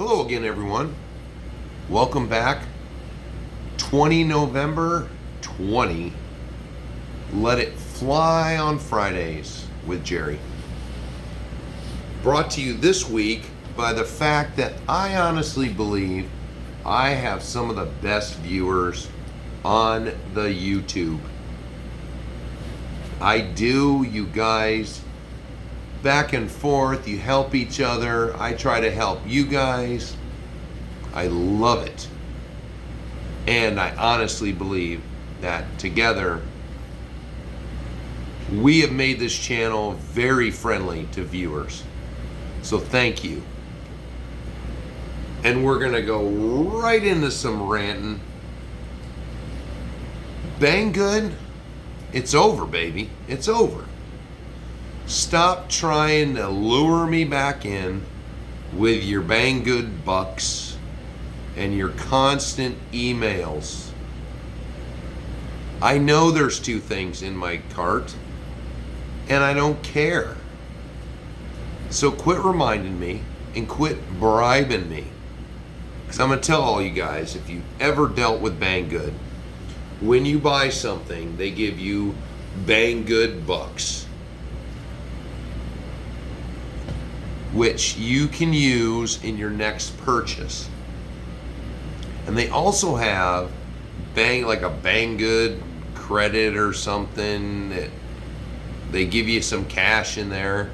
Hello again, everyone. Welcome back. 20 November 20. Let it fly on Fridays with Gerry. Brought to you this week by the fact that I honestly believe I have some of the best viewers on the YouTube. I do, you guys. Back and forth, you help each other. I try to help you guys. I love it. And I honestly believe that together we have made this channel very friendly to viewers. So thank you. And we're going to go right into some ranting. Bang good. It's over, baby. It's over. Stop trying to lure me back in with your bang good bucks and your constant emails. I know there's two things in my cart and I don't care. So quit reminding me and quit bribing me. Because I'm going to tell all you guys, if you ever dealt with Bang Good, when you buy something, they give you Bang Good bucks, which you can use in your next purchase. And they also have like a Bang Good credit or something that they give you some cash in there.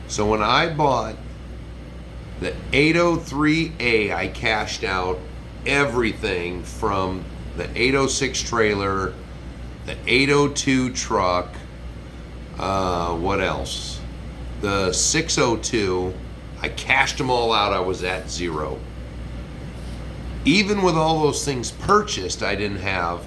So when I bought the 803A, I cashed out everything from the 806 trailer, the 802 truck, what else? The 602, I cashed them all out. I was at zero. Even with all those things purchased, I didn't have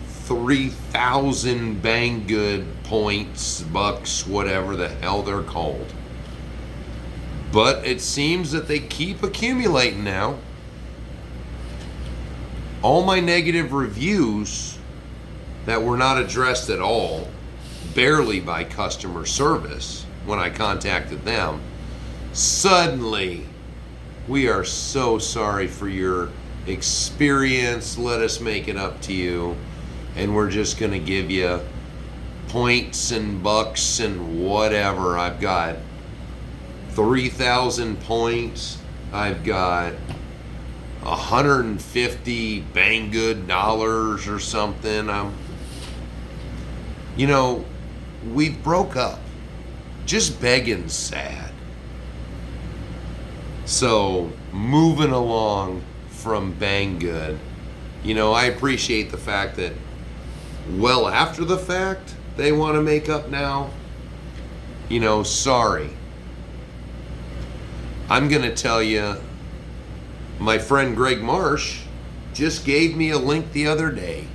3,000 Bang Good points, bucks, whatever the hell they're called. But it seems that they keep accumulating now. All my negative reviews that were not addressed at all, barely by customer service, when I contacted them, suddenly, we are so sorry for your experience. Let us make it up to you. And we're just going to give you points and bucks and whatever. I've got 3,000 points. I've got 150 Bang Good dollars or something. We've broke up. Just begging sad. So moving along from Bang Good, I appreciate the fact that well after the fact they want to make up now. Sorry. I'm gonna tell you, my friend Greg Marsh just gave me a link the other day.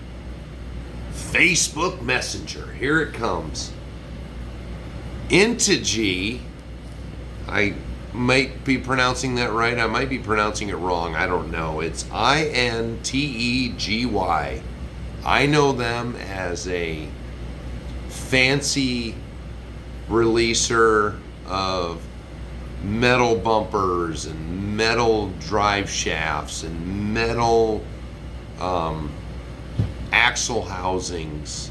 Facebook Messenger, here it comes. Integi, I might be pronouncing that right. I might be pronouncing it wrong. I don't know. It's INTEGY. I know them as a fancy releaser of metal bumpers and metal drive shafts and metal axle housings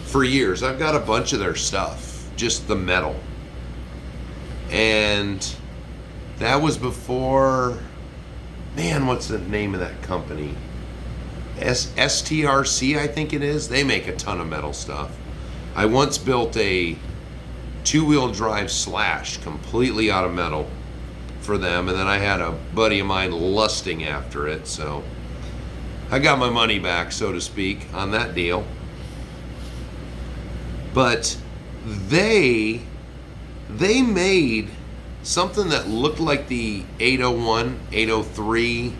for years. I've got a bunch of their stuff. Just the metal. And that was before, what's the name of that company? STRC, I think it is. They make a ton of metal stuff. I once built a two-wheel drive Slash completely out of metal for them, and then I had a buddy of mine lusting after it, so I got my money back, so to speak, on that deal. But they made something that looked like the 801, 803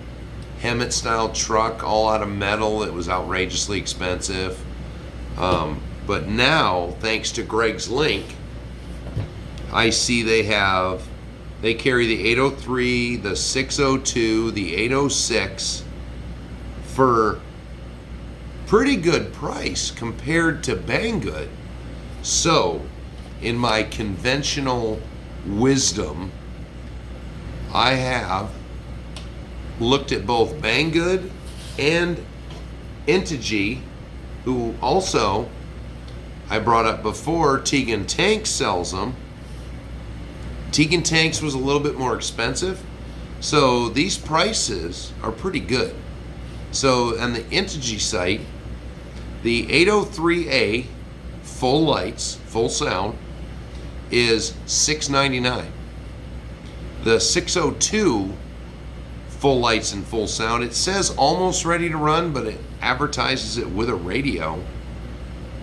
Hemet style truck, all out of metal. It was outrageously expensive. But now, thanks to Greg's link, I see they carry the 803, the 602, the 806 for pretty good price compared to Bang Good. So, in my conventional wisdom, I have looked at both Banggood and Integy, who also I brought up before, Tegan Tanks sells them. Tegan Tanks was a little bit more expensive, so these prices are pretty good. So on the Integy site, the 803A full lights, full sound, is $699. The 602 full lights and full sound, it says almost ready to run, but it advertises it with a radio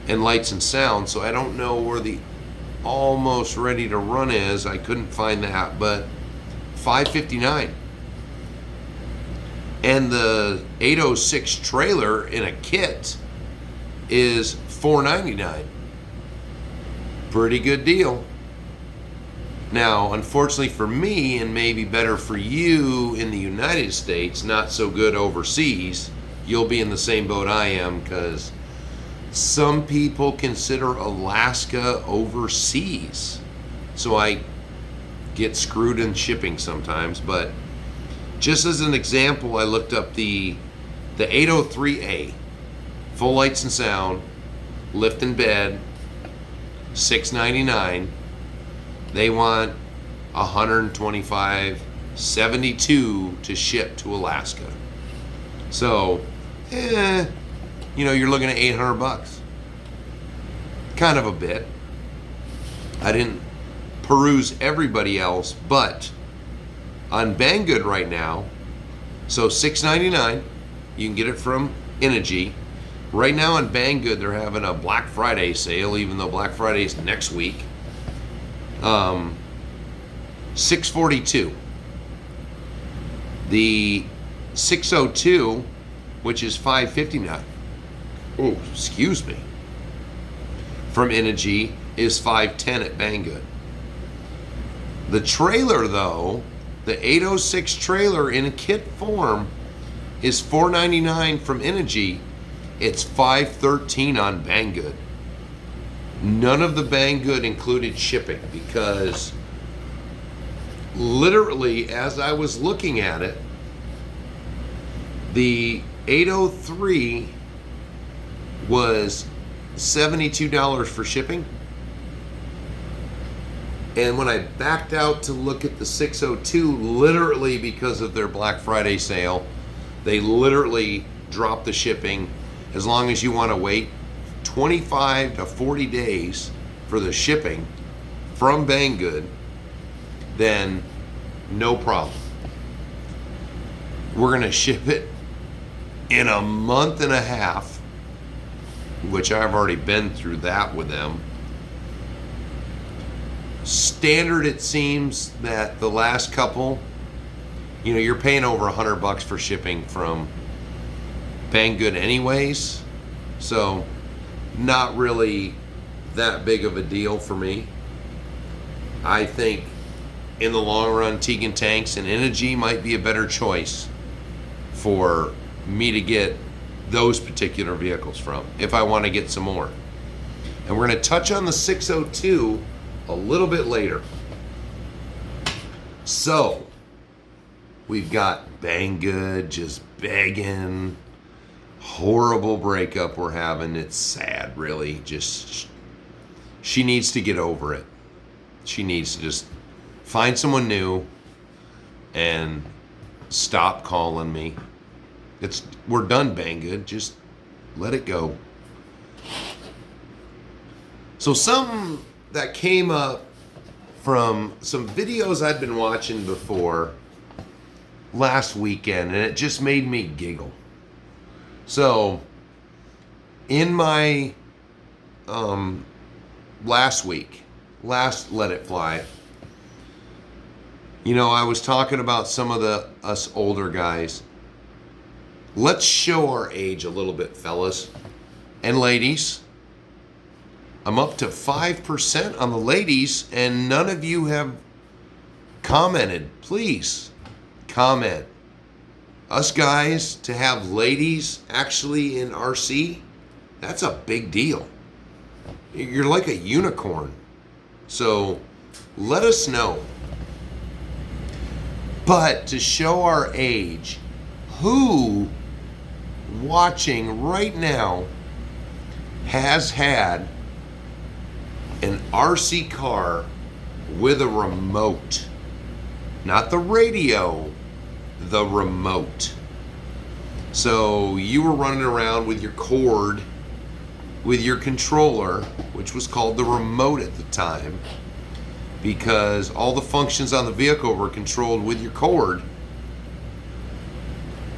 and lights and sound, so I don't know where the almost ready to run is. I couldn't find that, but $559. And the 806 trailer in a kit is $499. Pretty good deal. Now, unfortunately for me, and maybe better for you in the United States, not so good overseas, you'll be in the same boat I am, because some people consider Alaska overseas. So I get screwed in shipping sometimes. But just as an example, I looked up the 803A, full lights and sound, lift and bed, $699. They want $125, $72 to ship to Alaska. So, you're looking at $800. Kind of a bit. I didn't peruse everybody else, but on Banggood right now, so $699, you can get it from Integy. Right now on Banggood, they're having a Black Friday sale, even though Black Friday is next week. $642. The 602, which is $559. Oh, excuse me. From Integy is $510 at Banggood. The trailer, though, the 806 trailer in a kit form is $499 from Integy. It's $513 on Banggood. None of the Banggood included shipping, because literally as I was looking at it, the 803 was $72 for shipping. And when I backed out to look at the 602, literally because of their Black Friday sale, they literally dropped the shipping. As long as you want to wait 25 to 40 days for the shipping from Banggood, then no problem. We're going to ship it in a month and a half, which I've already been through that with them. Standard, it seems that the last couple, you're paying over $100 for shipping from Banggood anyways, so not really that big of a deal for me. I think in the long run, Tegan Tanks and Integy might be a better choice for me to get those particular vehicles from if I want to get some more. And we're going to touch on the 602 a little bit later. So we've got Banggood just begging. Horrible breakup we're having. It's sad, really. Just, she needs to get over it. She needs to just find someone new and stop calling me. We're done, Banggood. Just let it go. So something that came up from some videos I'd been watching before last weekend, and it just made me giggle. So in my last Let It Fly, I was talking about some of us older guys. Let's show our age a little bit, fellas and ladies. I'm up to 5% on the ladies, and none of you have commented. Please comment. Us guys, to have ladies actually in RC, that's a big deal. You're like a unicorn. So let us know. But to show our age, who watching right now has had an RC car with a remote? Not the radio, the remote. So you were running around with your cord, with your controller, which was called the remote at the time, because all the functions on the vehicle were controlled with your cord.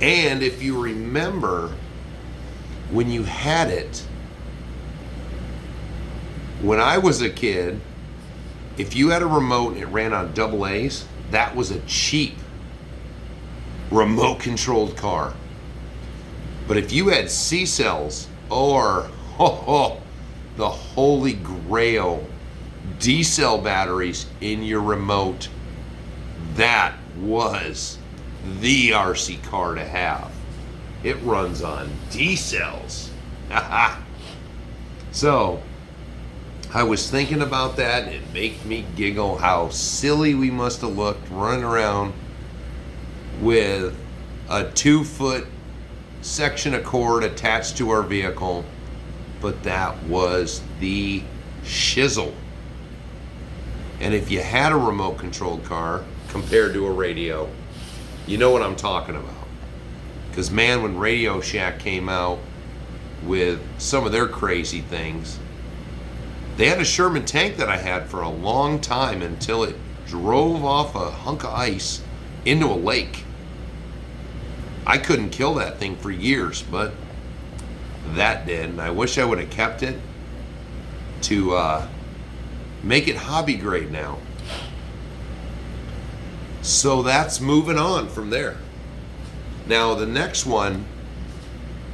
And if you remember, when you had it, when I was a kid, if you had a remote and it ran on double A's, that was a cheap remote controlled car. But if you had C cells or the holy grail D cell batteries in your remote, that was the RC car to have. It runs on D cells. So I was thinking about that, and it made me giggle how silly we must have looked running around with a 2-foot section of cord attached to our vehicle. But that was the shizzle. And if you had a remote controlled car compared to a radio, you know what I'm talking about. Because man, when Radio Shack came out with some of their crazy things, they had a Sherman tank that I had for a long time until it drove off a hunk of ice into a lake. I couldn't kill that thing for years, but that did. And I wish I would have kept it to make it hobby grade now. So that's moving on from there. Now the next one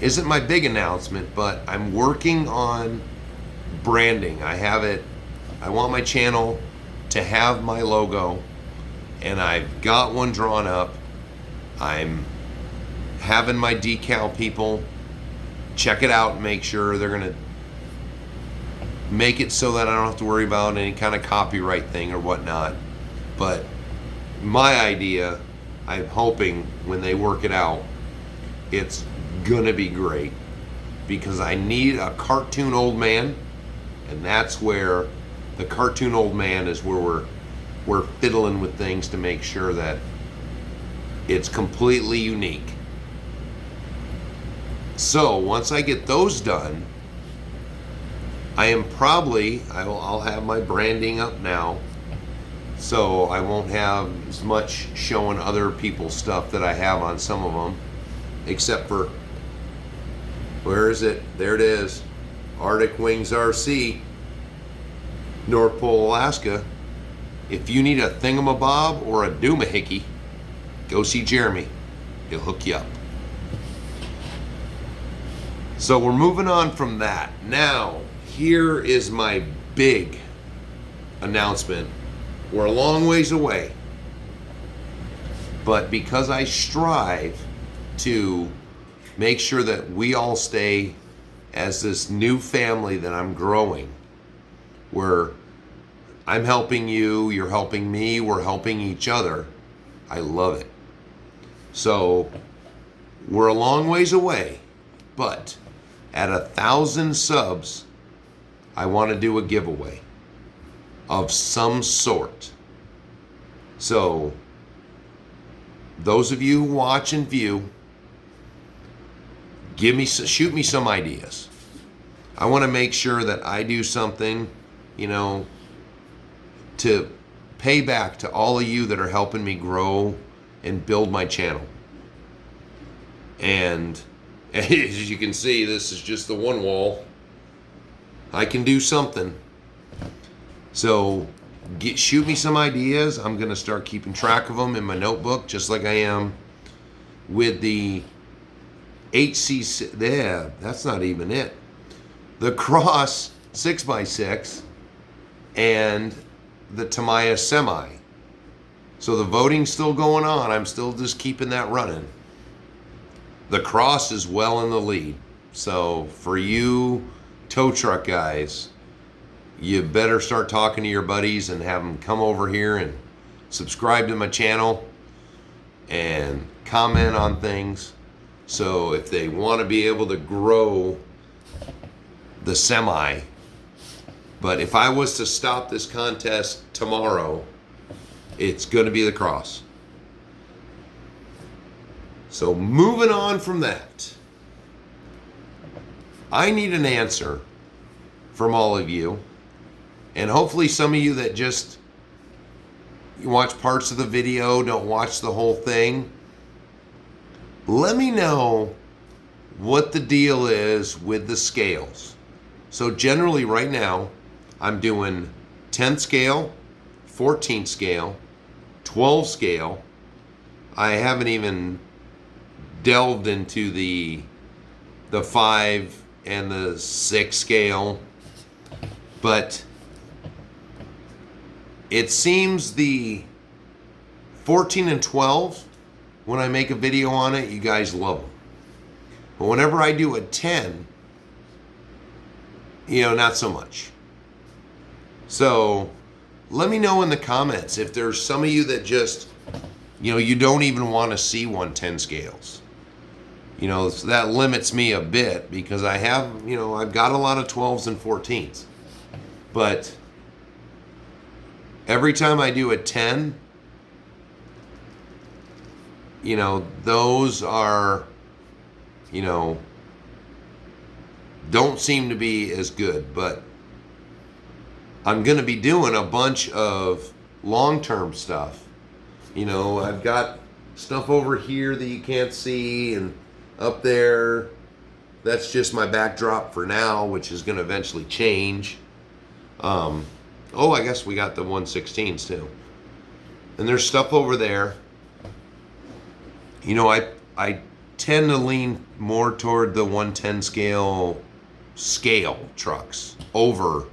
isn't my big announcement, but I'm working on branding. I want my channel to have my logo, and I've got one drawn up. I'm having my decal people check it out and make sure they're gonna make it so that I don't have to worry about any kind of copyright thing or whatnot. But my idea, I'm hoping when they work it out, it's gonna be great, because I need a cartoon old man, and that's where the cartoon old man is where we're fiddling with things to make sure that it's completely unique. So once I get those done, I'll have my branding up now, so I won't have as much showing other people's stuff that I have on some of them, except for, where is it? There it is. Arctic Wings RC, North Pole, Alaska. If you need a thingamabob or a doomahickey, go see Jeremy. He'll hook you up. So we're moving on from that. Now, here is my big announcement. We're a long ways away, but because I strive to make sure that we all stay as this new family that I'm growing, where I'm helping you, you're helping me, we're helping each other. I love it. So we're a long ways away, but at 1,000 subs, I want to do a giveaway of some sort. So those of you who watch and view, shoot me some ideas. I want to make sure that I do something, to pay back to all of you that are helping me grow and build my channel. And as you can see, this is just the one wall. I can do something. So shoot me some ideas. I'm going to start keeping track of them in my notebook, just like I am with the HC. There, that's not even it. The Cross 6x6 and the Tamiya Semi. So the voting's still going on. I'm still just keeping that running. The Cross is well in the lead. So for you tow truck guys, you better start talking to your buddies and have them come over here and subscribe to my channel. and comment on things. So if they want to be able to grow the semi, but if I was to stop this contest tomorrow, it's going to be the cross. So moving on from that, I need an answer from all of you, and hopefully some of you that just you watch parts of the video, don't watch the whole thing. Let me know what the deal is with the scales. So generally right now, I'm doing 10 scale, 14 scale, 12 scale. I haven't even delved into the 5 and the 6 scale, but it seems the 14 and 12, when I make a video on it, you guys love them. But whenever I do a 10, not so much. So let me know in the comments if there's some of you that just, you don't even want to see 110 scales. So that limits me a bit because I have, I've got a lot of 12s and 14s. But every time I do a 10, those are, don't seem to be as good. But I'm going to be doing a bunch of long-term stuff. I've got stuff over here that you can't see, and up there, that's just my backdrop for now, which is going to eventually change. I guess we got the 116s too. And there's stuff over there. I tend to lean more toward the 110 scale trucks over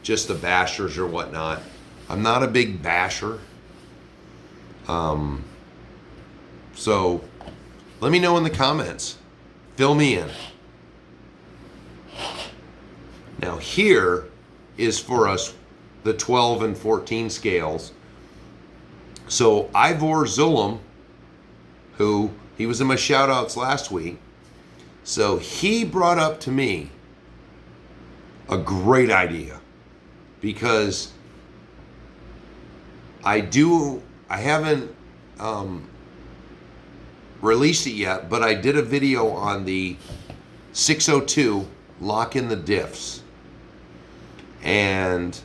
just the bashers or whatnot. I'm not a big basher. So let me know in the comments. Fill me in. Now here is for us the 12 and 14 scales. So Ivor Zulum, who he was in my shout outs last week. So he brought up to me a great idea, because I haven't released it yet, but I did a video on the 602 lock in the diffs, and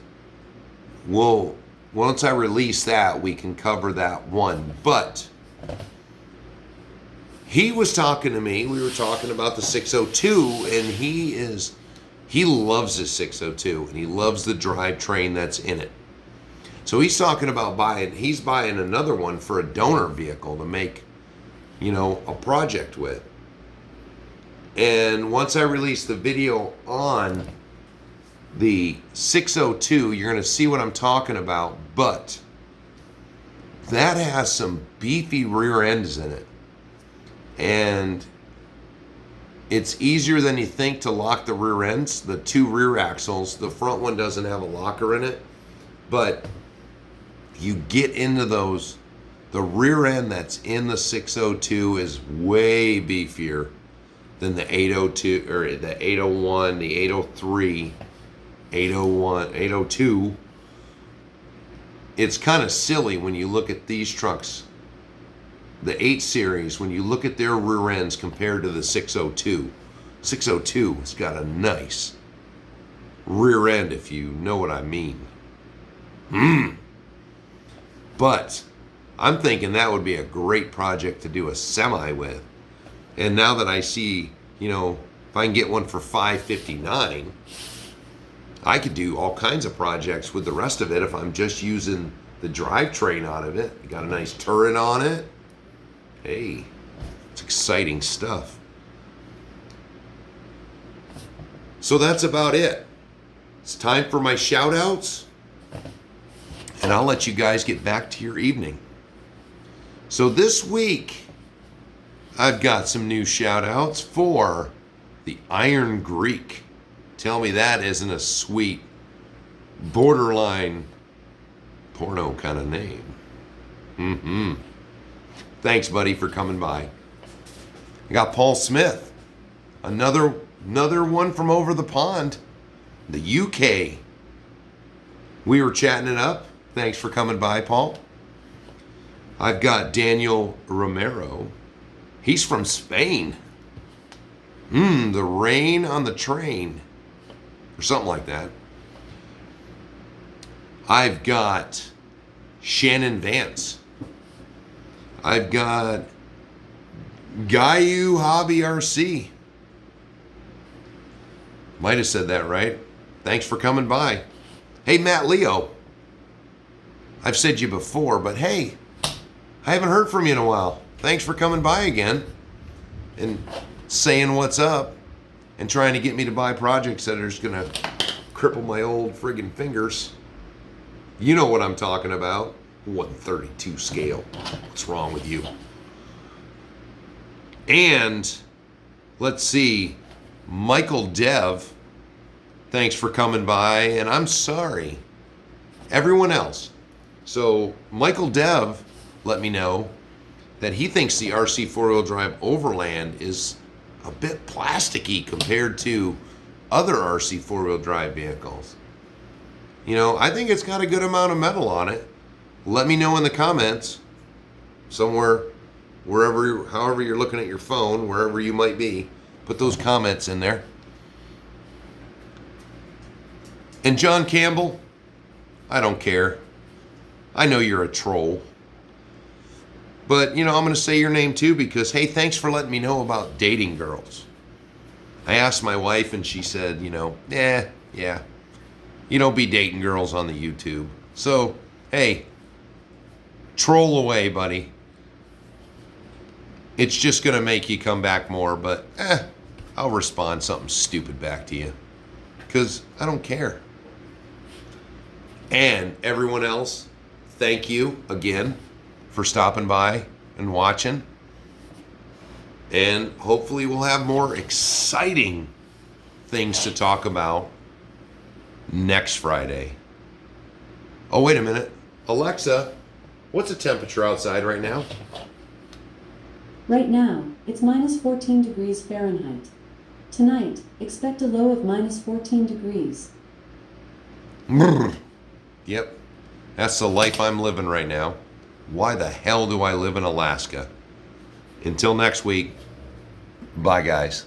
once I release that, we can cover that one. But he was talking to me, we were talking about the 602, and he loves his 602, and he loves the drivetrain that's in it. So he's talking about he's buying another one for a donor vehicle to make, a project with. And once I release the video on the 602, you're going to see what I'm talking about. But that has some beefy rear ends in it. And it's easier than you think to lock the rear ends, the two rear axles. The front one doesn't have a locker in it. But you get into those, the rear end that's in the 602 is way beefier than the 802 or the 801, the 803, 801, 802. It's kind of silly when you look at these trucks, the 8 Series, when you look at their rear ends compared to the 602. 602 has got a nice rear end, if you know what I mean. But I'm thinking that would be a great project to do a semi with. And now that I see, if I can get one for $559, I could do all kinds of projects with the rest of it if I'm just using the drivetrain out of it. Got a nice turret on it. Hey, it's exciting stuff. So that's about it. It's time for my shout outs. And I'll let you guys get back to your evening. So this week, I've got some new shout outs for the Iron Greek. Tell me that isn't a sweet, borderline porno kind of name. Thanks, buddy, for coming by. I got Paul Smith. Another one from over the pond. The UK. We were chatting it up. Thanks for coming by, Paul. I've got Daniel Romero. He's from Spain. The rain on the train. Or something like that. I've got Shannon Vance. I've got Gayu Hobby RC. Might have said that right. Thanks for coming by. Hey, Matt Leo. I've said you before, but hey, I haven't heard from you in a while. Thanks for coming by again and saying what's up and trying to get me to buy projects that are just going to cripple my old friggin' fingers. You know what I'm talking about. 132 scale. What's wrong with you? And let's see, Michael Dev, thanks for coming by, and I'm sorry, everyone else. So Michael Dev let me know that he thinks the RC four-wheel drive Overland is a bit plasticky compared to other RC four-wheel drive vehicles. You know, I think it's got a good amount of metal on it. Let me know in the comments, somewhere, wherever, however you're looking at your phone, wherever you might be, put those comments in there. And John Campbell, I don't care. I know you're a troll. But, you know, I'm going to say your name too because, hey, thanks for letting me know about dating girls. I asked my wife and she said, you know, yeah, you don't be dating girls on the YouTube. So, hey, troll away, buddy. It's just going to make you come back more, but I'll respond something stupid back to you because I don't care. And everyone else, thank you again for stopping by and watching. And hopefully we'll have more exciting things to talk about next Friday. Oh, wait a minute. Alexa, what's the temperature outside right now? Right now, it's minus 14 degrees Fahrenheit. Tonight, expect a low of minus 14 degrees. Yep, that's the life I'm living right now. Why the hell do I live in Alaska? Until next week, bye guys.